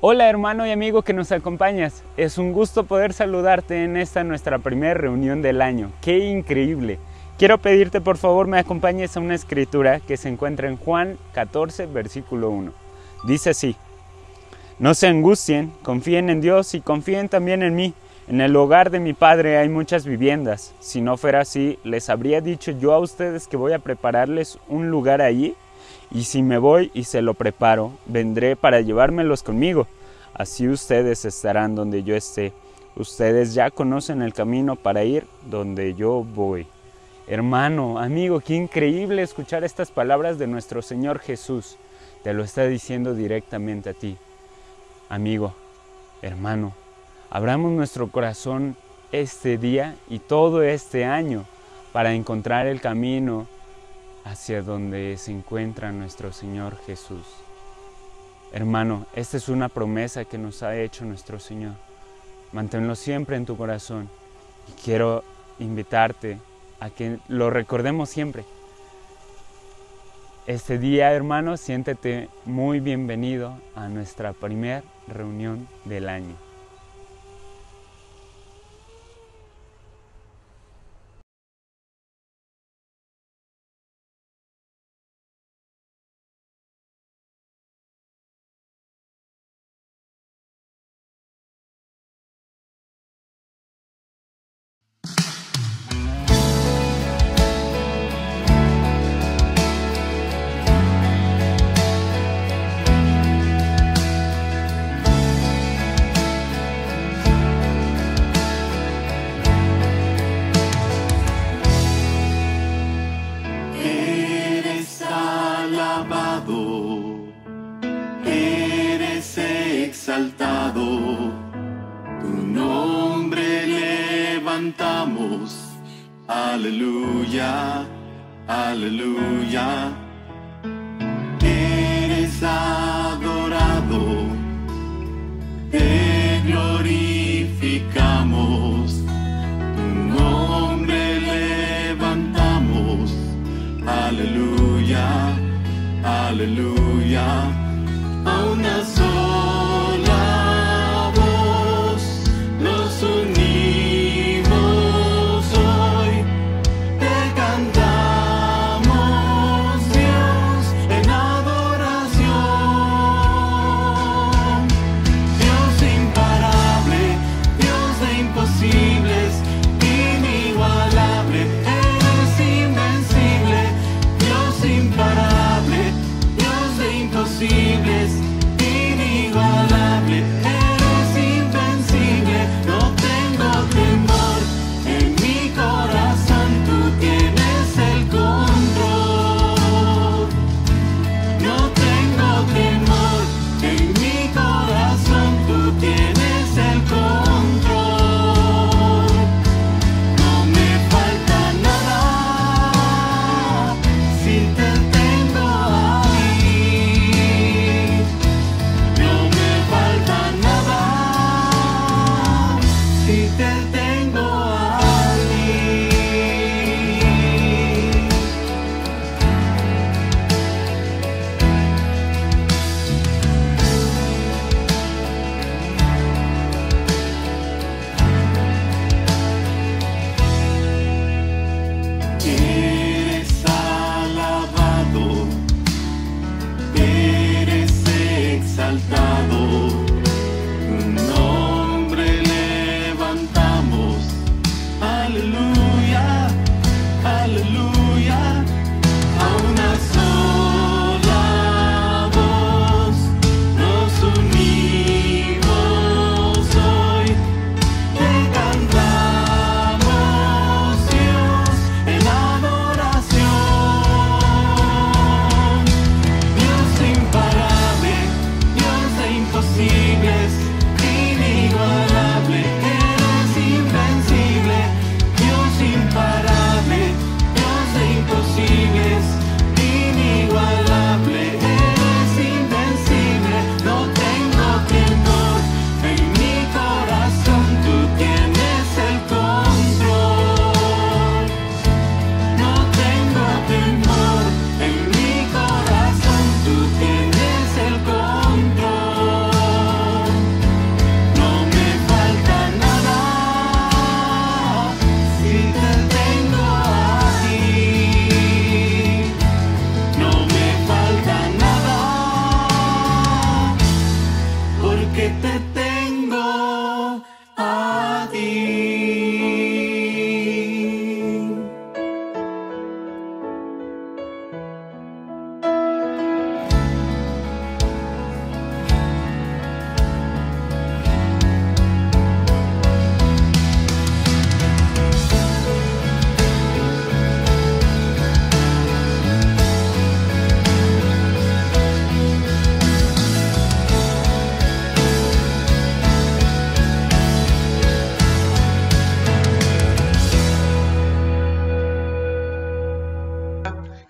Hola hermano y amigo que nos acompañas, es un gusto poder saludarte en esta nuestra primera reunión del año. ¡Qué increíble! Quiero pedirte por favor me acompañes a una escritura que se encuentra en Juan 14, versículo 1. Dice así: No se angustien, confíen en Dios y confíen también en mí. En el hogar de mi Padre hay muchas viviendas. Si no fuera así, les habría dicho yo a ustedes que voy a prepararles un lugar allí. Y si me voy y se lo preparo, vendré para llevármelos conmigo. Así ustedes estarán donde yo esté. Ustedes ya conocen el camino para ir donde yo voy. Hermano, amigo, qué increíble escuchar estas palabras de nuestro Señor Jesús. Te lo está diciendo directamente a ti. Amigo, hermano, abramos nuestro corazón este día y todo este año para encontrar el camino hacia donde se encuentra nuestro Señor Jesús. Hermano, esta es una promesa que nos ha hecho nuestro Señor. Manténlo siempre en tu corazón y quiero invitarte a que lo recordemos siempre. Este día, hermano, siéntete muy bienvenido a nuestra primera reunión del año. Eres exaltado, tu nombre levantamos, aleluya, aleluya. Eres adorado, te glorificamos, tu nombre levantamos, aleluya, aleluya. A una sola voz nos unimos hoy, te cantamos Dios en adoración. Dios imparable, Dios de imposibles, inigualable, eres invencible. Dios imparable, Dios de imposibles, inigualable.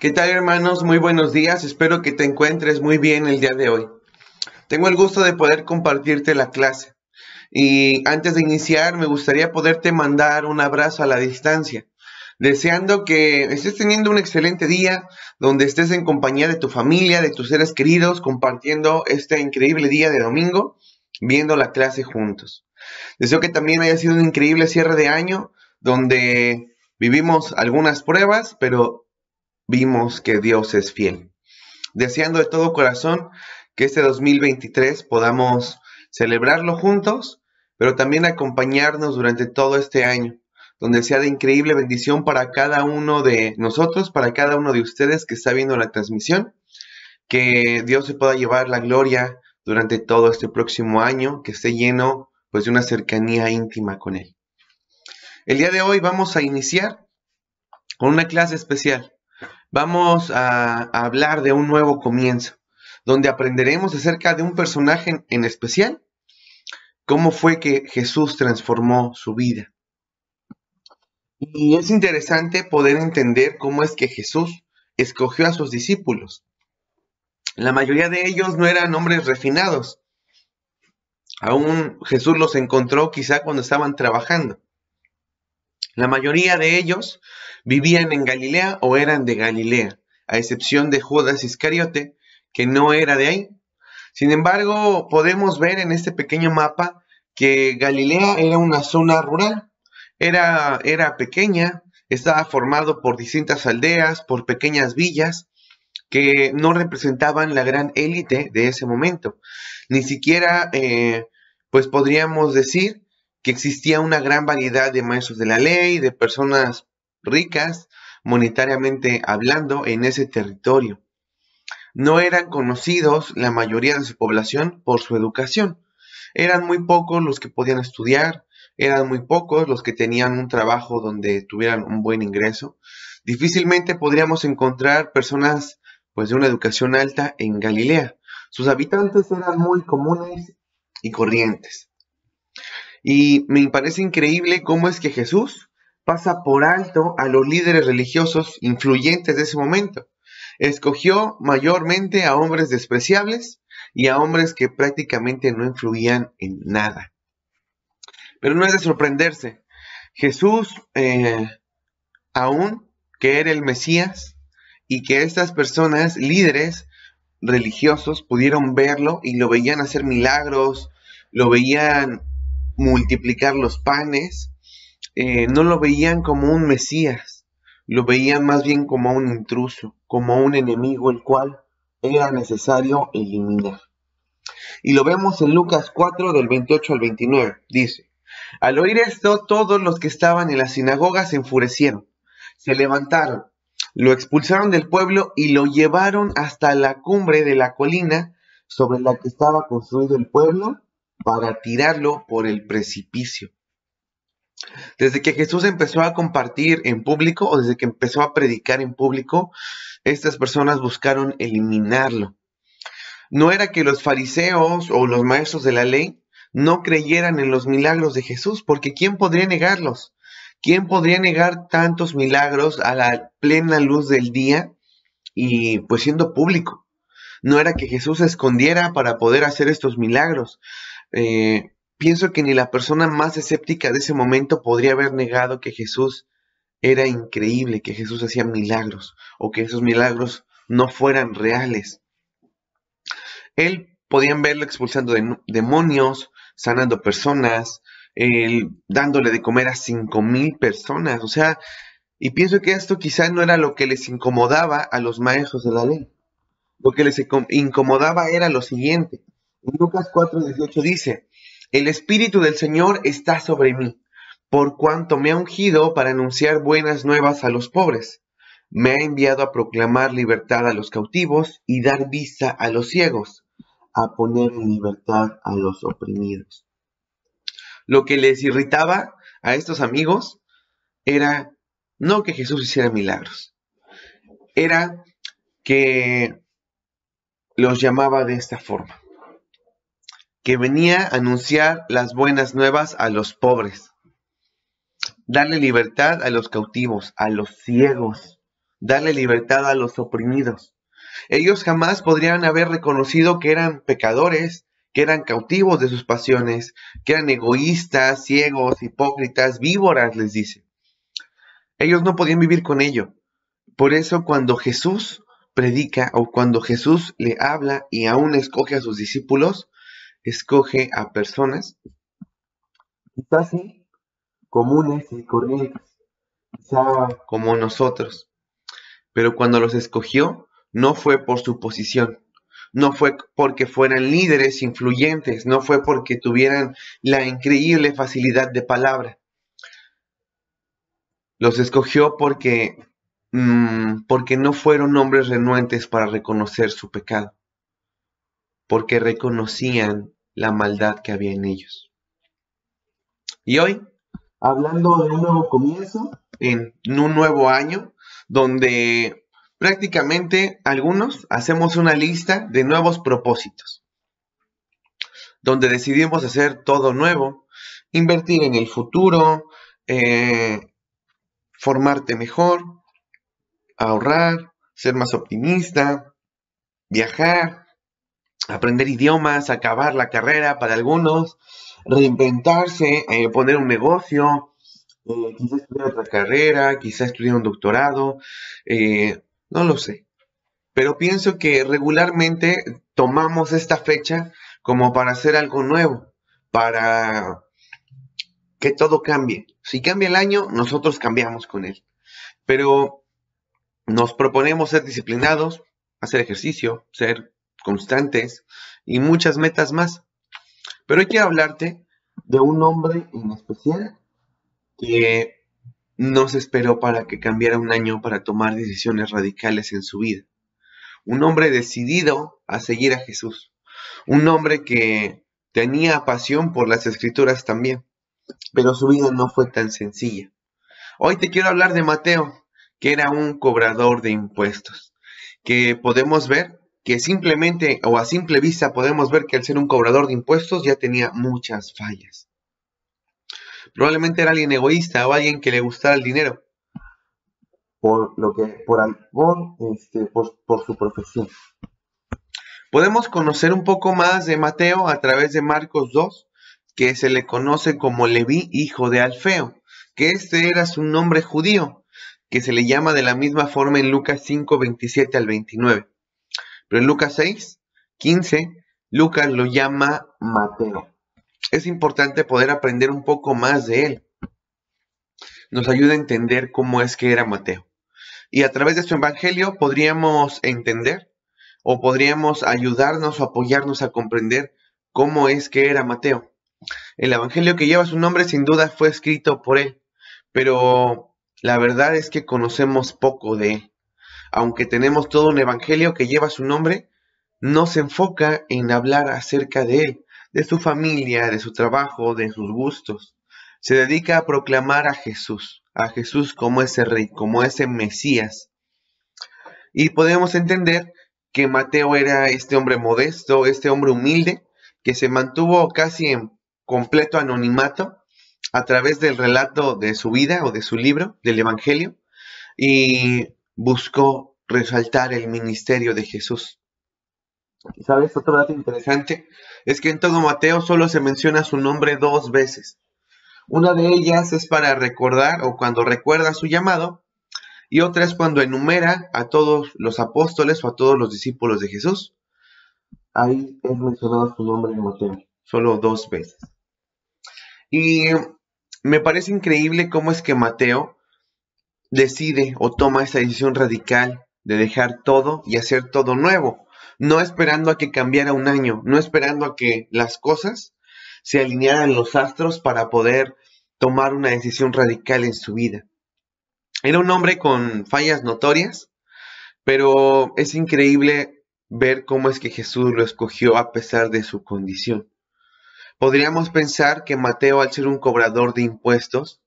¿Qué tal, hermanos? Muy buenos días. Espero que te encuentres muy bien el día de hoy. Tengo el gusto de poder compartirte la clase. Y antes de iniciar, me gustaría poderte mandar un abrazo a la distancia, deseando que estés teniendo un excelente día, donde estés en compañía de tu familia, de tus seres queridos, compartiendo este increíble día de domingo, viendo la clase juntos. Deseo que también haya sido un increíble cierre de año, donde vivimos algunas pruebas, pero vimos que Dios es fiel. Deseando de todo corazón que este 2023 podamos celebrarlo juntos, pero también acompañarnos durante todo este año, donde sea de increíble bendición para cada uno de nosotros, para cada uno de ustedes que está viendo la transmisión, que Dios se pueda llevar la gloria durante todo este próximo año, que esté lleno pues de una cercanía íntima con Él. El día de hoy vamos a iniciar con una clase especial. Vamos a hablar de un nuevo comienzo, donde aprenderemos acerca de un personaje en especial, cómo fue que Jesús transformó su vida. Y es interesante poder entender cómo es que Jesús escogió a sus discípulos. La mayoría de ellos no eran hombres refinados. Aún Jesús los encontró quizá cuando estaban trabajando. La mayoría de ellos vivían en Galilea o eran de Galilea, a excepción de Judas Iscariote, que no era de ahí. Sin embargo, podemos ver en este pequeño mapa que Galilea era una zona rural. Era pequeña, estaba formado por distintas aldeas, por pequeñas villas, que no representaban la gran élite de ese momento. Ni siquiera, pues podríamos decir que existía una gran variedad de maestros de la ley, de personas ricas, monetariamente hablando, en ese territorio. No eran conocidos la mayoría de su población por su educación. Eran muy pocos los que podían estudiar, eran muy pocos los que tenían un trabajo donde tuvieran un buen ingreso. Difícilmente podríamos encontrar personas pues de una educación alta en Galilea. Sus habitantes eran muy comunes y corrientes. Y me parece increíble cómo es que Jesús pasa por alto a los líderes religiosos influyentes de ese momento. Escogió mayormente a hombres despreciables y a hombres que prácticamente no influían en nada. Pero no es de sorprenderse. Jesús, aún que era el Mesías, y que estas personas, líderes religiosos, pudieron verlo y lo veían hacer milagros, lo veían multiplicar los panes, no lo veían como un Mesías, lo veían más bien como un intruso, como un enemigo el cual era necesario eliminar. Y lo vemos en Lucas 4 del 28 al 29, dice: al oír esto, todos los que estaban en la sinagoga se enfurecieron, se levantaron, lo expulsaron del pueblo y lo llevaron hasta la cumbre de la colina sobre la que estaba construido el pueblo para tirarlo por el precipicio. Desde que Jesús empezó a compartir en público o desde que empezó a predicar en público, estas personas buscaron eliminarlo. No era que los fariseos o los maestros de la ley no creyeran en los milagros de Jesús, porque ¿quién podría negarlos? ¿Quién podría negar tantos milagros a la plena luz del día y pues siendo público? No era que Jesús se escondiera para poder hacer estos milagros. Pienso que ni la persona más escéptica de ese momento podría haber negado que Jesús era increíble, que Jesús hacía milagros o que esos milagros no fueran reales. Él podían verlo expulsando demonios, sanando personas, dándole de comer a 5,000 personas. O sea, y pienso que esto quizá no era lo que les incomodaba a los maestros de la ley. Lo que les incomodaba era lo siguiente. En Lucas 4:18 dice: el Espíritu del Señor está sobre mí, por cuanto me ha ungido para anunciar buenas nuevas a los pobres. Me ha enviado a proclamar libertad a los cautivos y dar vista a los ciegos, a poner en libertad a los oprimidos. Lo que les irritaba a estos amigos era no que Jesús hiciera milagros, era que los llamaba de esta forma, que venía a anunciar las buenas nuevas a los pobres, darle libertad a los cautivos, a los ciegos, darle libertad a los oprimidos. Ellos jamás podrían haber reconocido que eran pecadores, que eran cautivos de sus pasiones, que eran egoístas, ciegos, hipócritas, víboras, les dice. Ellos no podían vivir con ello. Por eso cuando Jesús predica o cuando Jesús le habla y aún escoge a sus discípulos, escoge a personas quizás sí, comunes y corrientes, quizá como nosotros. Pero cuando los escogió, no fue por su posición, no fue porque fueran líderes influyentes, no fue porque tuvieran la increíble facilidad de palabra. Los escogió porque no fueron hombres renuentes para reconocer su pecado, porque reconocían la maldad que había en ellos. Y hoy, hablando de un nuevo comienzo, en un nuevo año, donde prácticamente algunos hacemos una lista de nuevos propósitos, donde decidimos hacer todo nuevo, invertir en el futuro, formarte mejor, ahorrar, ser más optimista, viajar, aprender idiomas, acabar la carrera para algunos, reinventarse, poner un negocio, quizá estudiar otra carrera, quizá estudiar un doctorado, no lo sé. Pero pienso que regularmente tomamos esta fecha como para hacer algo nuevo, para que todo cambie. Si cambia el año, nosotros cambiamos con él. Pero nos proponemos ser disciplinados, hacer ejercicio, ser constantes y muchas metas más. Pero hoy quiero hablarte de un hombre en especial que no se esperó para que cambiara un año para tomar decisiones radicales en su vida. Un hombre decidido a seguir a Jesús. Un hombre que tenía pasión por las Escrituras también, pero su vida no fue tan sencilla. Hoy te quiero hablar de Mateo, que era un cobrador de impuestos, que podemos ver que simplemente o a simple vista podemos ver que al ser un cobrador de impuestos ya tenía muchas fallas. Probablemente era alguien egoísta o alguien que le gustara el dinero por su profesión. Podemos conocer un poco más de Mateo a través de Marcos 2, que se le conoce como Leví, hijo de Alfeo, que este era su nombre judío, que se le llama de la misma forma en Lucas 5, 27 al 29. Pero en Lucas 6, 15, Lucas lo llama Mateo. Es importante poder aprender un poco más de él. Nos ayuda a entender cómo es que era Mateo. Y a través de su evangelio podríamos entender o podríamos ayudarnos o apoyarnos a comprender cómo es que era Mateo. El evangelio que lleva su nombre sin duda fue escrito por él, pero la verdad es que conocemos poco de él. Aunque tenemos todo un evangelio que lleva su nombre, no se enfoca en hablar acerca de él, de su familia, de su trabajo, de sus gustos. Se dedica a proclamar a Jesús como ese rey, como ese Mesías. Y podemos entender que Mateo era este hombre modesto, este hombre humilde, que se mantuvo casi en completo anonimato a través del relato de su vida o de su libro, del Evangelio, y buscó resaltar el ministerio de Jesús. ¿Sabes? Otro dato interesante es que en todo Mateo solo se menciona su nombre 2 veces. Una de ellas es para recordar o cuando recuerda su llamado, y otra es cuando enumera a todos los apóstoles o a todos los discípulos de Jesús. Ahí es mencionado su nombre en Mateo, solo 2 veces. Y me parece increíble cómo es que Mateo decide o toma esa decisión radical de dejar todo y hacer todo nuevo, no esperando a que cambiara un año, no esperando a que las cosas se alinearan los astros para poder tomar una decisión radical en su vida. Era un hombre con fallas notorias, pero es increíble ver cómo es que Jesús lo escogió a pesar de su condición. Podríamos pensar que Mateo, al ser un cobrador de impuestos,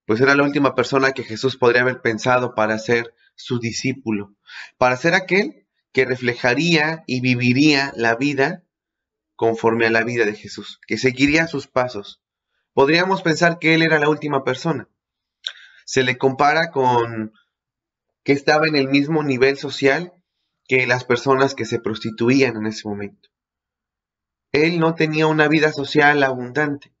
pues era la última persona que Jesús podría haber pensado para ser su discípulo, para ser aquel que reflejaría y viviría la vida conforme a la vida de Jesús, que seguiría sus pasos. Podríamos pensar que él era la última persona. Se le compara con que estaba en el mismo nivel social que las personas que se prostituían en ese momento. Él no tenía una vida social abundante,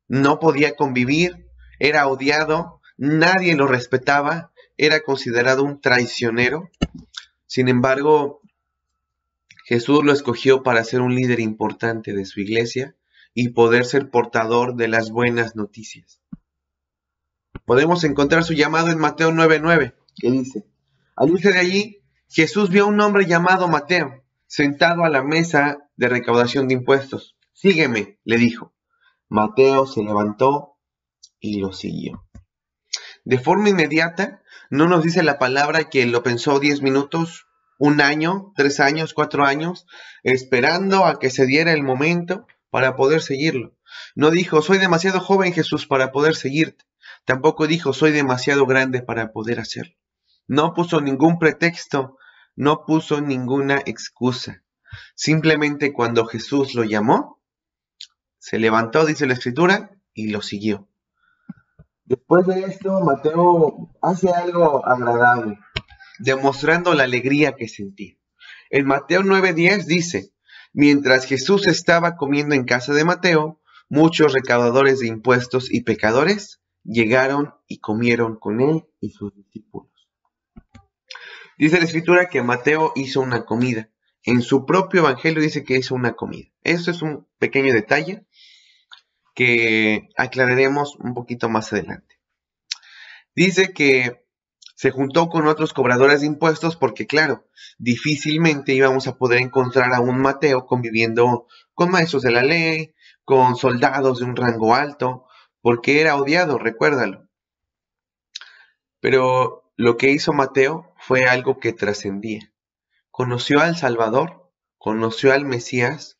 no podía convivir, era odiado, nadie lo respetaba, era considerado un traicionero. Sin embargo, Jesús lo escogió para ser un líder importante de su iglesia y poder ser portador de las buenas noticias. Podemos encontrar su llamado en Mateo 9:9, que dice: al irse de allí, Jesús vio a un hombre llamado Mateo, sentado a la mesa de recaudación de impuestos. Sígueme, le dijo. Mateo se levantó y lo siguió. De forma inmediata, no nos dice la palabra que lo pensó 10 minutos, 1 año, 3 años, 4 años, esperando a que se diera el momento para poder seguirlo. No dijo: soy demasiado joven, Jesús, para poder seguirte. Tampoco dijo: soy demasiado grande para poder hacerlo. No puso ningún pretexto, no puso ninguna excusa. Simplemente cuando Jesús lo llamó, se levantó, dice la Escritura, y lo siguió. Después de esto, Mateo hace algo agradable, demostrando la alegría que sentía. En Mateo 9:10 dice: mientras Jesús estaba comiendo en casa de Mateo, muchos recaudadores de impuestos y pecadores llegaron y comieron con él y sus discípulos. Dice la Escritura que Mateo hizo una comida. En su propio evangelio dice que hizo una comida. Eso es un pequeño detalle que aclararemos un poquito más adelante. Dice que se juntó con otros cobradores de impuestos porque, claro, difícilmente íbamos a poder encontrar a un Mateo conviviendo con maestros de la ley, con soldados de un rango alto, porque era odiado, recuérdalo. Pero lo que hizo Mateo fue algo que trascendía. Conoció al Salvador, conoció al Mesías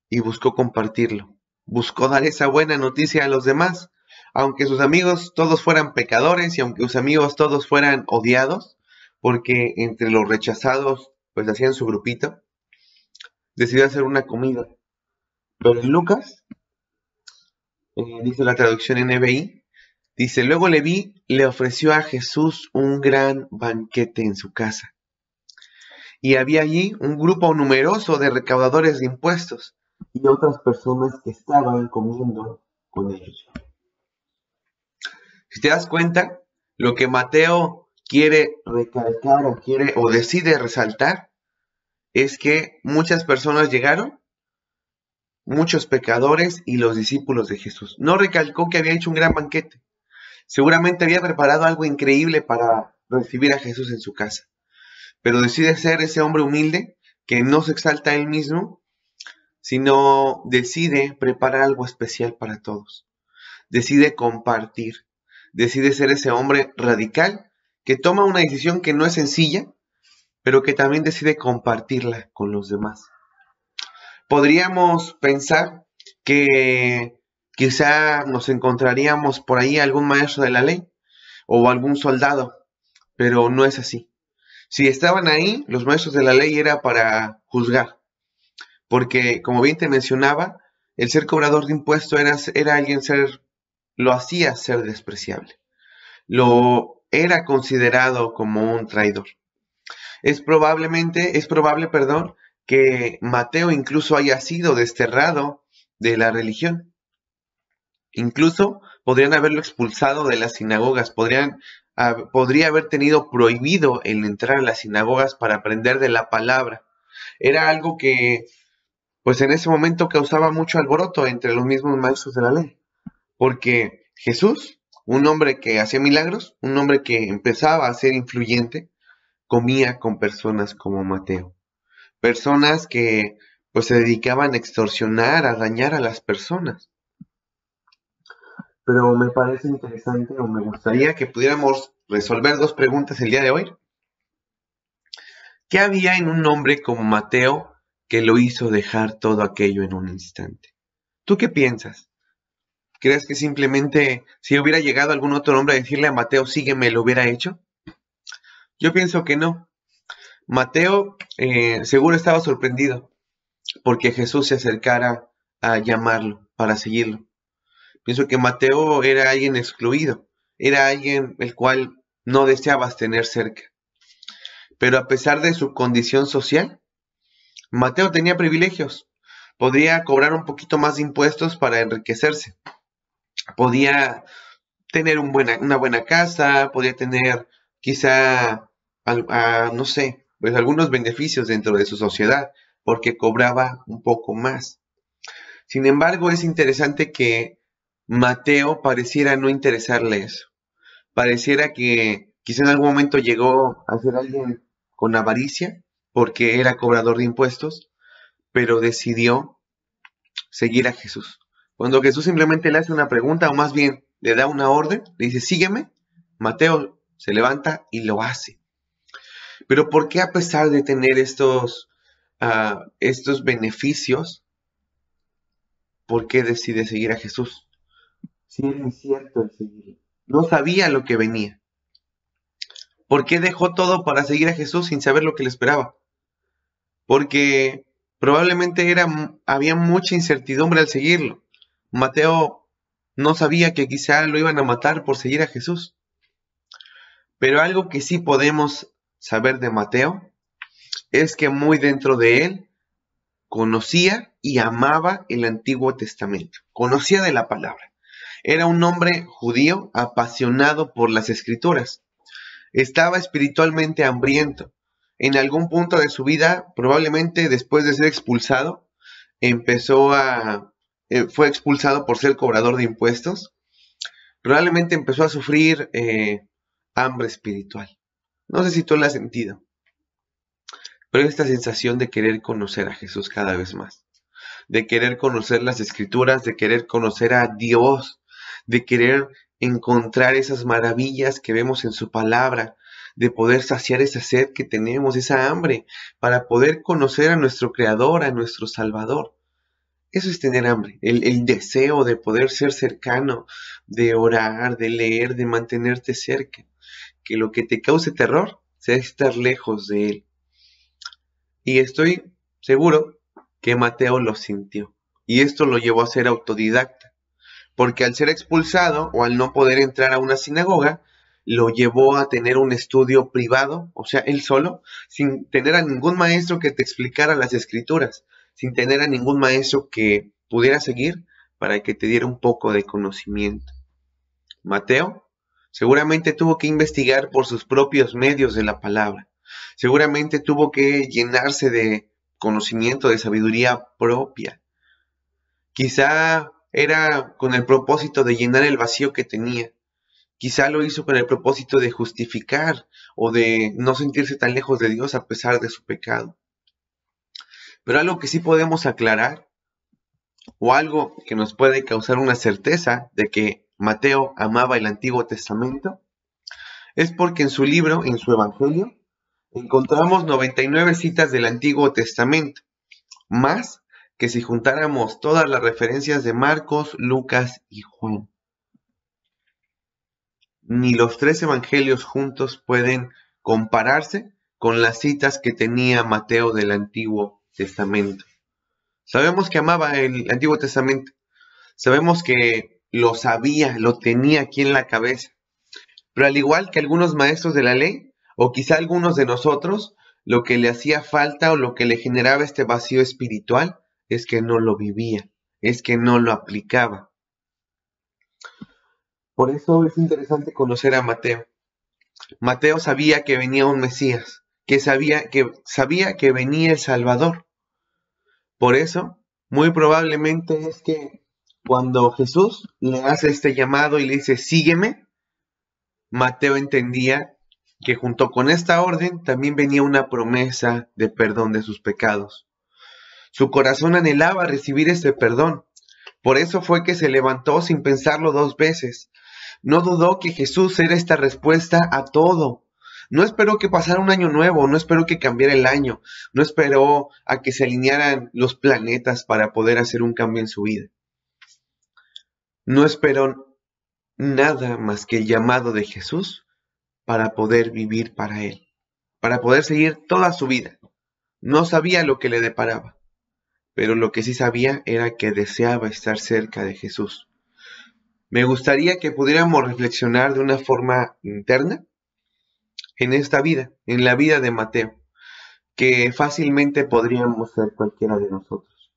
y buscó compartirlo. Buscó dar esa buena noticia a los demás. Aunque sus amigos todos fueran pecadores y aunque sus amigos todos fueran odiados, porque entre los rechazados pues hacían su grupito, decidió hacer una comida. Pero en Lucas, dice la traducción NBI, dice: luego Leví le ofreció a Jesús un gran banquete en su casa. Y había allí un grupo numeroso de recaudadores de impuestos y otras personas que estaban comiendo con ellos. Si te das cuenta, lo que Mateo quiere recalcar o decide resaltar es que muchas personas llegaron, muchos pecadores y los discípulos de Jesús. No recalcó que había hecho un gran banquete. Seguramente había preparado algo increíble para recibir a Jesús en su casa. Pero decide ser ese hombre humilde que no se exalta a él mismo, sino decide preparar algo especial para todos. Decide compartir. Decide ser ese hombre radical que toma una decisión que no es sencilla, pero que también decide compartirla con los demás. Podríamos pensar que quizá nos encontraríamos por ahí algún maestro de la ley o algún soldado, pero no es así. Si estaban ahí, los maestros de la ley era para juzgar, porque como bien te mencionaba, el ser cobrador de impuestos era alguien lo hacía ser despreciable, lo era considerado como un traidor. Es probable, que Mateo incluso haya sido desterrado de la religión. Incluso podrían haberlo expulsado de las sinagogas, podría haber tenido prohibido el entrar a las sinagogas para aprender de la palabra. Era algo que, pues en ese momento causaba mucho alboroto entre los mismos maestros de la ley. Porque Jesús, un hombre que hacía milagros, un hombre que empezaba a ser influyente, comía con personas como Mateo. Personas que pues se dedicaban a extorsionar, a dañar a las personas. Pero me parece interesante o me gustaría que pudiéramos resolver 2 preguntas el día de hoy. ¿Qué había en un hombre como Mateo que lo hizo dejar todo aquello en un instante? ¿Tú qué piensas? ¿Crees que simplemente si hubiera llegado algún otro hombre a decirle a Mateo, sígueme, lo hubiera hecho? Yo pienso que no. Mateo seguro estaba sorprendido porque Jesús se acercara a llamarlo para seguirlo. Pienso que Mateo era alguien excluido, era alguien el cual no deseabas tener cerca. Pero a pesar de su condición social, Mateo tenía privilegios. Podía cobrar un poquito más de impuestos para enriquecerse. Podía tener una buena casa, podía tener quizá, no sé, pues algunos beneficios dentro de su sociedad, porque cobraba un poco más. Sin embargo, es interesante que Mateo pareciera no interesarle eso. Pareciera que quizá en algún momento llegó a ser alguien con avaricia, porque era cobrador de impuestos, pero decidió seguir a Jesús. Cuando Jesús simplemente le hace una pregunta, o más bien le da una orden, le dice, sígueme, Mateo se levanta y lo hace. Pero ¿por qué a pesar de tener estos beneficios, por qué decide seguir a Jesús? Si era incierto el seguirlo. No sabía lo que venía. ¿Por qué dejó todo para seguir a Jesús sin saber lo que le esperaba? Porque probablemente había mucha incertidumbre al seguirlo. Mateo no sabía que quizá lo iban a matar por seguir a Jesús. Pero algo que sí podemos saber de Mateo es que muy dentro de él conocía y amaba el Antiguo Testamento. Conocía de la palabra. Era un hombre judío apasionado por las Escrituras. Estaba espiritualmente hambriento. En algún punto de su vida, probablemente después de ser expulsado, fue expulsado por ser cobrador de impuestos. Probablemente empezó a sufrir hambre espiritual. No sé si tú lo has sentido, pero esta sensación de querer conocer a Jesús cada vez más, de querer conocer las Escrituras, de querer conocer a Dios, de querer encontrar esas maravillas que vemos en su palabra, de poder saciar esa sed que tenemos, esa hambre, para poder conocer a nuestro Creador, a nuestro Salvador. Eso es tener hambre, el deseo de poder ser cercano, de orar, de leer, de mantenerte cerca. Que lo que te cause terror sea estar lejos de Él. Y estoy seguro que Mateo lo sintió. Y esto lo llevó a ser autodidacta. Porque al ser expulsado o al no poder entrar a una sinagoga, lo llevó a tener un estudio privado, o sea, él solo, sin tener a ningún maestro que te explicara las Escrituras, sin tener a ningún maestro que pudiera seguir para que te diera un poco de conocimiento. Mateo seguramente tuvo que investigar por sus propios medios de la palabra. Seguramente tuvo que llenarse de conocimiento, de sabiduría propia. Quizá era con el propósito de llenar el vacío que tenía. Quizá lo hizo con el propósito de justificar o de no sentirse tan lejos de Dios a pesar de su pecado. Pero algo que sí podemos aclarar, o algo que nos puede causar una certeza de que Mateo amaba el Antiguo Testamento, es porque en su libro, en su Evangelio, encontramos 99 citas del Antiguo Testamento, más que si juntáramos todas las referencias de Marcos, Lucas y Juan. Ni los 3 evangelios juntos pueden compararse con las citas que tenía Mateo del Antiguo Testamento. Sabemos que amaba el Antiguo Testamento. Sabemos que lo sabía, lo tenía aquí en la cabeza. Pero al igual que algunos maestros de la ley, o quizá algunos de nosotros, lo que le hacía falta o lo que le generaba este vacío espiritual es que no lo vivía, es que no lo aplicaba. Por eso es interesante conocer a Mateo. Mateo sabía que venía un Mesías, que sabía que venía el Salvador. Por eso, muy probablemente es que cuando Jesús le hace este llamado y le dice, sígueme, Mateo entendía que junto con esta orden también venía una promesa de perdón de sus pecados. Su corazón anhelaba recibir este perdón. Por eso fue que se levantó sin pensarlo 2 veces. No dudó que Jesús era esta respuesta a todo. No esperó que pasara un año nuevo, no esperó que cambiara el año, no esperó a que se alinearan los planetas para poder hacer un cambio en su vida. No esperó nada más que el llamado de Jesús para poder vivir para Él, para poder seguir toda su vida. No sabía lo que le deparaba, pero lo que sí sabía era que deseaba estar cerca de Jesús. Me gustaría que pudiéramos reflexionar de una forma interna en esta vida, en la vida de Mateo, que fácilmente podríamos ser cualquiera de nosotros.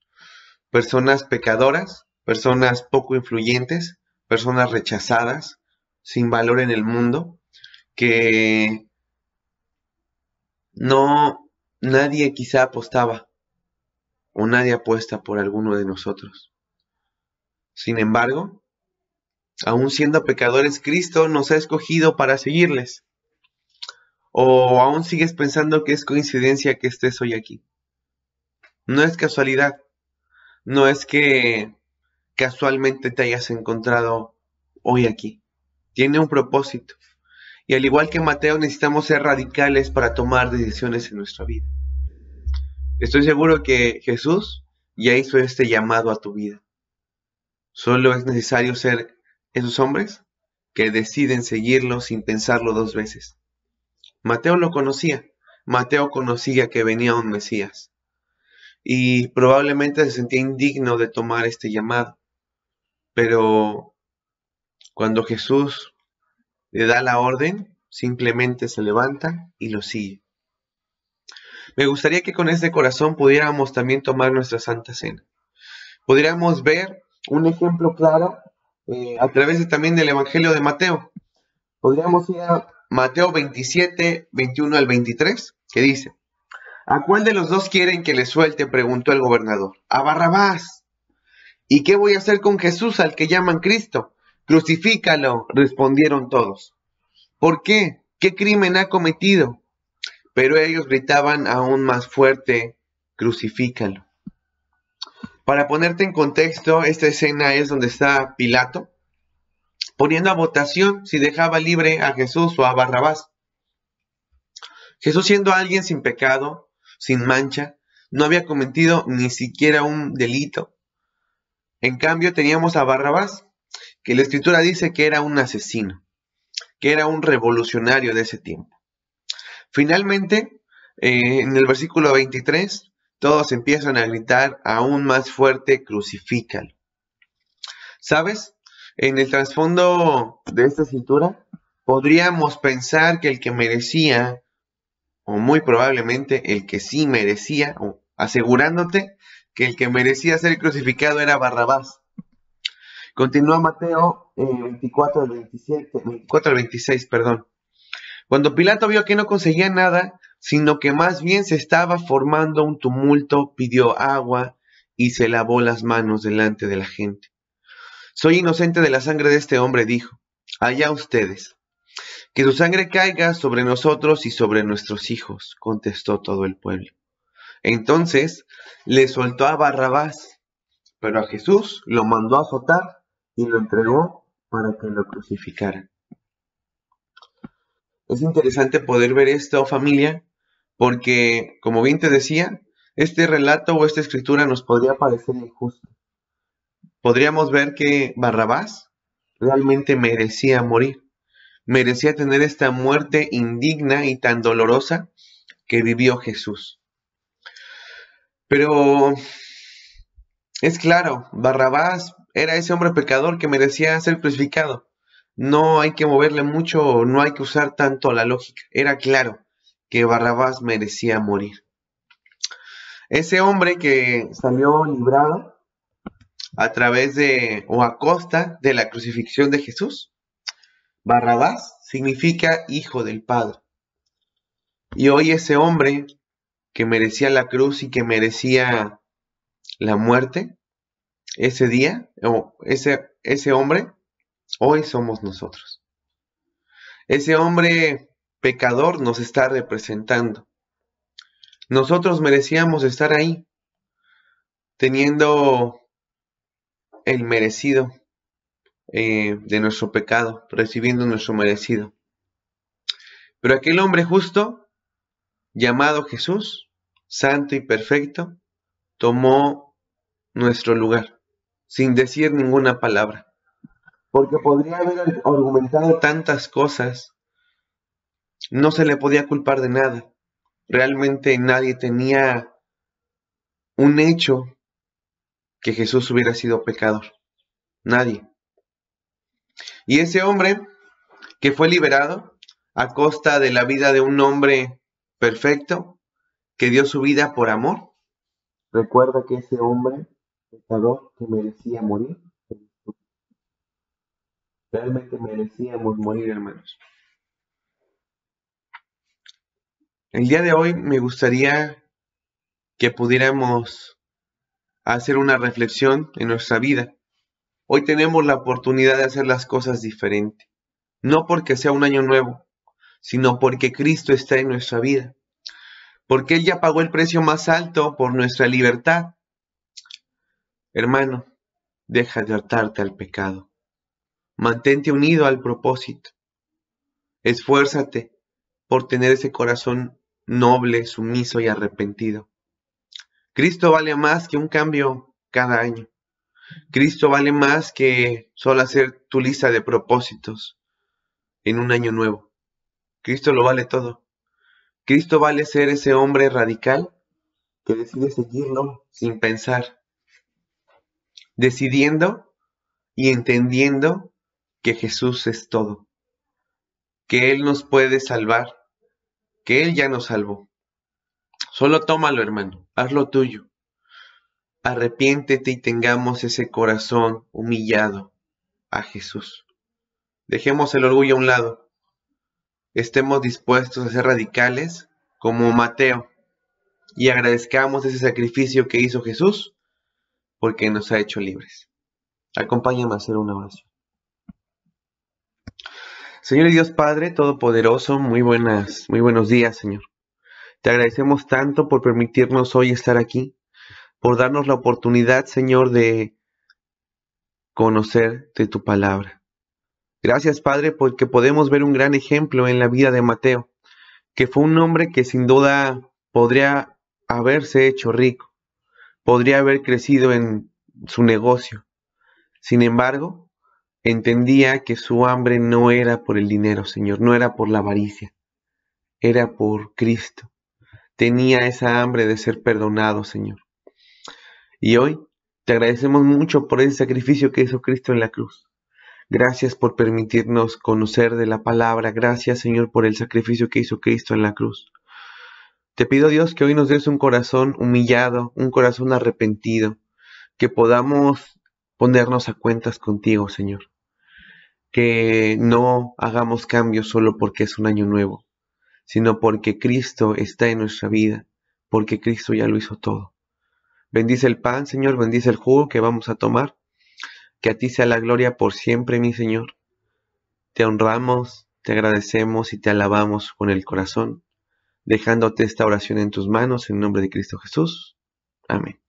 Personas pecadoras, personas poco influyentes, personas rechazadas, sin valor en el mundo, que nadie quizá apostaba o nadie apuesta por alguno de nosotros. Sin embargo, aún siendo pecadores, Cristo nos ha escogido para seguirles. ¿O aún sigues pensando que es coincidencia que estés hoy aquí? No es casualidad. No es que casualmente te hayas encontrado hoy aquí. Tiene un propósito. Y al igual que Mateo, necesitamos ser radicales para tomar decisiones en nuestra vida. Estoy seguro que Jesús ya hizo este llamado a tu vida. Solo es necesario ser esos hombres que deciden seguirlo sin pensarlo dos veces. Mateo lo conocía. Mateo conocía que venía un Mesías. Y probablemente se sentía indigno de tomar este llamado. Pero cuando Jesús le da la orden, simplemente se levanta y lo sigue. Me gustaría que con este corazón pudiéramos también tomar nuestra Santa Cena. Podríamos ver un ejemplo claro a través también del Evangelio de Mateo. Podríamos ir a Mateo 27, 21 al 23, que dice: ¿A cuál de los dos quieren que le suelte?, preguntó el gobernador. A Barrabás. ¿Y qué voy a hacer con Jesús, al que llaman Cristo? Crucifícalo, respondieron todos. ¿Por qué? ¿Qué crimen ha cometido? Pero ellos gritaban aún más fuerte: crucifícalo. Para ponerte en contexto, esta escena es donde está Pilato poniendo a votación si dejaba libre a Jesús o a Barrabás. Jesús, siendo alguien sin pecado, sin mancha, no había cometido ni siquiera un delito. En cambio, teníamos a Barrabás, que la Escritura dice que era un asesino, que era un revolucionario de ese tiempo. Finalmente, en el versículo 23, todos empiezan a gritar aún más fuerte: crucifícalo. ¿Sabes? En el trasfondo de esta escritura, podríamos pensar que el que merecía, o muy probablemente el que sí merecía, o asegurándote que el que merecía ser crucificado era Barrabás. Continúa Mateo 24 al 26, perdón. Cuando Pilato vio que no conseguía nada, sino que más bien se estaba formando un tumulto, pidió agua y se lavó las manos delante de la gente. Soy inocente de la sangre de este hombre, dijo. Allá ustedes. Que su sangre caiga sobre nosotros y sobre nuestros hijos, contestó todo el pueblo. Entonces le soltó a Barrabás, pero a Jesús lo mandó a azotar y lo entregó para que lo crucificaran. Es interesante poder ver esto, familia, porque, como bien te decía, este relato o esta escritura nos podría parecer injusto. Podríamos ver que Barrabás realmente merecía morir, merecía tener esta muerte indigna y tan dolorosa que vivió Jesús. Pero es claro, Barrabás era ese hombre pecador que merecía ser crucificado. No hay que moverle mucho, no hay que usar tanto la lógica. Era claro que Barrabás merecía morir. Ese hombre que salió librado a través de o a costa de la crucifixión de Jesús, Barrabás significa hijo del Padre. Y hoy ese hombre que merecía la cruz y que merecía la muerte, ese día, o ese hombre, hoy somos nosotros. Ese hombre pecador nos está representando. Nosotros merecíamos estar ahí, teniendo el merecido de nuestro pecado, recibiendo nuestro merecido. Pero aquel hombre justo, llamado Jesús, santo y perfecto, tomó nuestro lugar, sin decir ninguna palabra. Porque podría haber argumentado tantas cosas, no se le podía culpar de nada. Realmente nadie tenía un hecho que Jesús hubiera sido pecador. Nadie. Y ese hombre que fue liberado, a costa de la vida de un hombre perfecto que dio su vida por amor. Recuerda que ese hombre pecador que merecía morir, realmente merecíamos morir, hermanos. El día de hoy me gustaría que pudiéramos hacer una reflexión en nuestra vida. Hoy tenemos la oportunidad de hacer las cosas diferente, no porque sea un año nuevo, sino porque Cristo está en nuestra vida, porque Él ya pagó el precio más alto por nuestra libertad. Hermano, deja de atarte al pecado, mantente unido al propósito, esfuérzate por tener ese corazón noble, sumiso y arrepentido. Cristo vale más que un cambio cada año. Cristo vale más que solo hacer tu lista de propósitos en un año nuevo. Cristo lo vale todo. Cristo vale ser ese hombre radical que decide seguirlo sin pensar, decidiendo y entendiendo que Jesús es todo, que Él nos puede salvar, que Él ya nos salvó. Solo tómalo, hermano, hazlo tuyo. Arrepiéntete y tengamos ese corazón humillado a Jesús. Dejemos el orgullo a un lado. Estemos dispuestos a ser radicales como Mateo y agradezcamos ese sacrificio que hizo Jesús porque nos ha hecho libres. Acompáñame a hacer una oración. Señor y Dios Padre Todopoderoso, muy buenos días, Señor. Te agradecemos tanto por permitirnos hoy estar aquí, por darnos la oportunidad, Señor, de conocer de tu palabra. Gracias, Padre, porque podemos ver un gran ejemplo en la vida de Mateo, que fue un hombre que sin duda podría haberse hecho rico, podría haber crecido en su negocio. Sin embargo, entendía que su hambre no era por el dinero, Señor, no era por la avaricia, era por Cristo. Tenía esa hambre de ser perdonado, Señor. Y hoy te agradecemos mucho por ese sacrificio que hizo Cristo en la cruz. Gracias por permitirnos conocer de la palabra. Gracias, Señor, por el sacrificio que hizo Cristo en la cruz. Te pido, Dios, que hoy nos des un corazón humillado, un corazón arrepentido, que podamos ponernos a cuentas contigo, Señor. Que no hagamos cambios solo porque es un año nuevo, sino porque Cristo está en nuestra vida, porque Cristo ya lo hizo todo. Bendice el pan, Señor, bendice el jugo que vamos a tomar. Que a ti sea la gloria por siempre, mi Señor. Te honramos, te agradecemos y te alabamos con el corazón, dejándote esta oración en tus manos, en nombre de Cristo Jesús. Amén.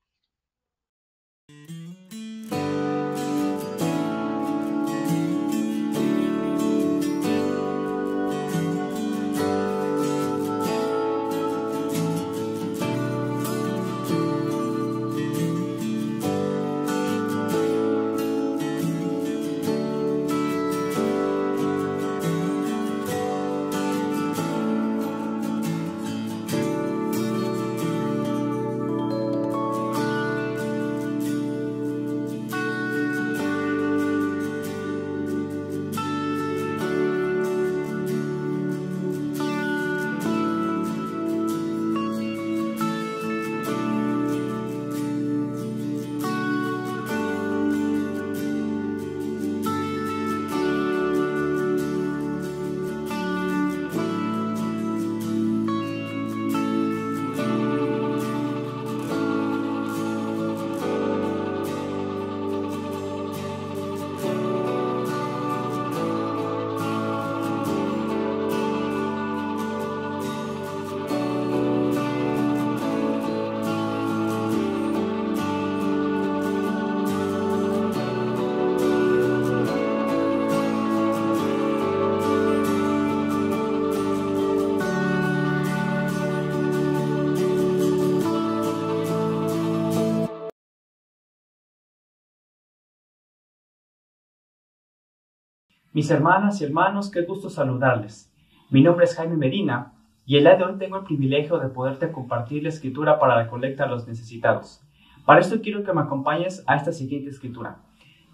Mis hermanas y hermanos, qué gusto saludarles. Mi nombre es Jaime Medina y el día de hoy tengo el privilegio de poderte compartir la escritura para la colecta a los necesitados. Para esto quiero que me acompañes a esta siguiente escritura.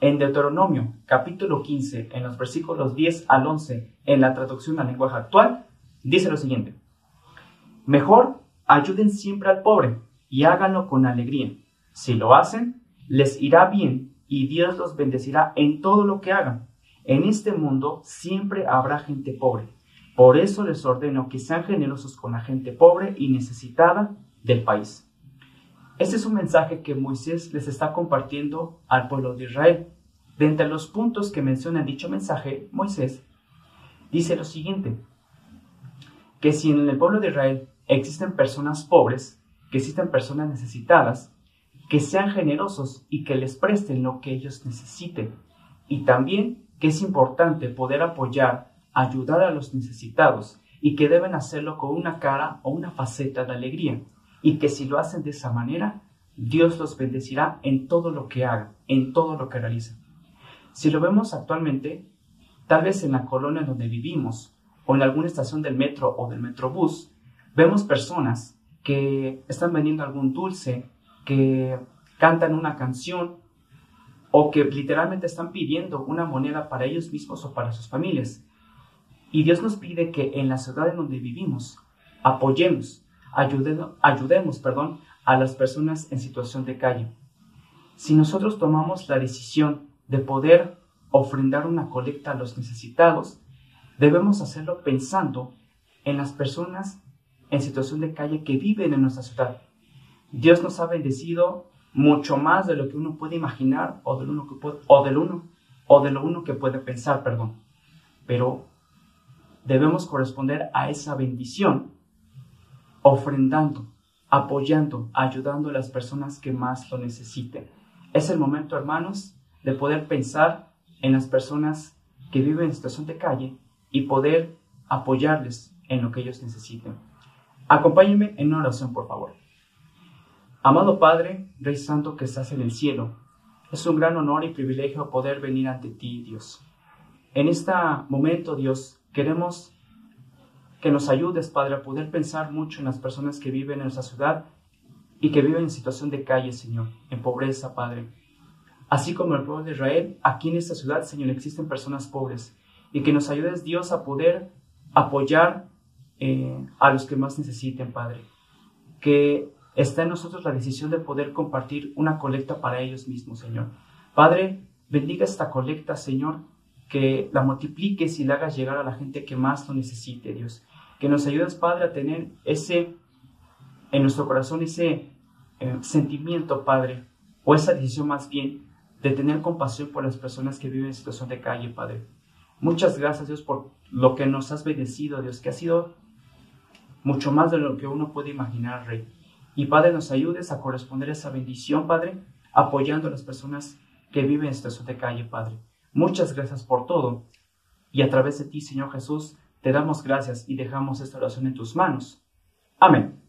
En Deuteronomio, capítulo 15, en los versículos 10 al 11, en la traducción al lenguaje actual, dice lo siguiente: Mejor ayuden siempre al pobre y háganlo con alegría. Si lo hacen, les irá bien y Dios los bendecirá en todo lo que hagan. En este mundo siempre habrá gente pobre. Por eso les ordeno que sean generosos con la gente pobre y necesitada del país. Este es un mensaje que Moisés les está compartiendo al pueblo de Israel. De entre los puntos que menciona en dicho mensaje, Moisés dice lo siguiente: que si en el pueblo de Israel existen personas pobres, que existen personas necesitadas, que sean generosos y que les presten lo que ellos necesiten. Y también que es importante poder apoyar, ayudar a los necesitados y que deben hacerlo con una cara o una faceta de alegría. Y que si lo hacen de esa manera, Dios los bendecirá en todo lo que hagan, en todo lo que realicen. Si lo vemos actualmente, tal vez en la colonia donde vivimos, o en alguna estación del metro o del metrobús, vemos personas que están vendiendo algún dulce, que cantan una canción, o que literalmente están pidiendo una moneda para ellos mismos o para sus familias. Y Dios nos pide que en la ciudad en donde vivimos, ayudemos a las personas en situación de calle. Si nosotros tomamos la decisión de poder ofrendar una colecta a los necesitados, debemos hacerlo pensando en las personas en situación de calle que viven en nuestra ciudad. Dios nos ha bendecido mucho más de lo que uno puede imaginar o de lo uno que puede pensar, Pero debemos corresponder a esa bendición ofrendando, apoyando, ayudando a las personas que más lo necesiten. Es el momento, hermanos, de poder pensar en las personas que viven en situación de calle y poder apoyarles en lo que ellos necesiten. Acompáñenme en una oración, por favor. Amado Padre, Rey Santo que estás en el cielo, es un gran honor y privilegio poder venir ante ti, Dios. En este momento, Dios, queremos que nos ayudes, Padre, a poder pensar mucho en las personas que viven en nuestra ciudad y que viven en situación de calle, Señor, en pobreza, Padre. Así como el pueblo de Israel, aquí en esta ciudad, Señor, existen personas pobres. Y que nos ayudes, Dios, a poder apoyar a los que más necesiten, Padre. Que está en nosotros la decisión de poder compartir una colecta para ellos mismos, Señor. Padre, bendiga esta colecta, Señor, que la multipliques y la hagas llegar a la gente que más lo necesite, Dios. Que nos ayudes, Padre, a tener en nuestro corazón ese sentimiento, Padre, o esa decisión más bien, de tener compasión por las personas que viven en situación de calle, Padre. Muchas gracias, Dios, por lo que nos has bendecido, Dios, que ha sido mucho más de lo que uno puede imaginar, Rey. Y, Padre, nos ayudes a corresponder a esa bendición, Padre, apoyando a las personas que viven en situación de calle, Padre. Muchas gracias por todo. Y a través de ti, Señor Jesús, te damos gracias y dejamos esta oración en tus manos. Amén.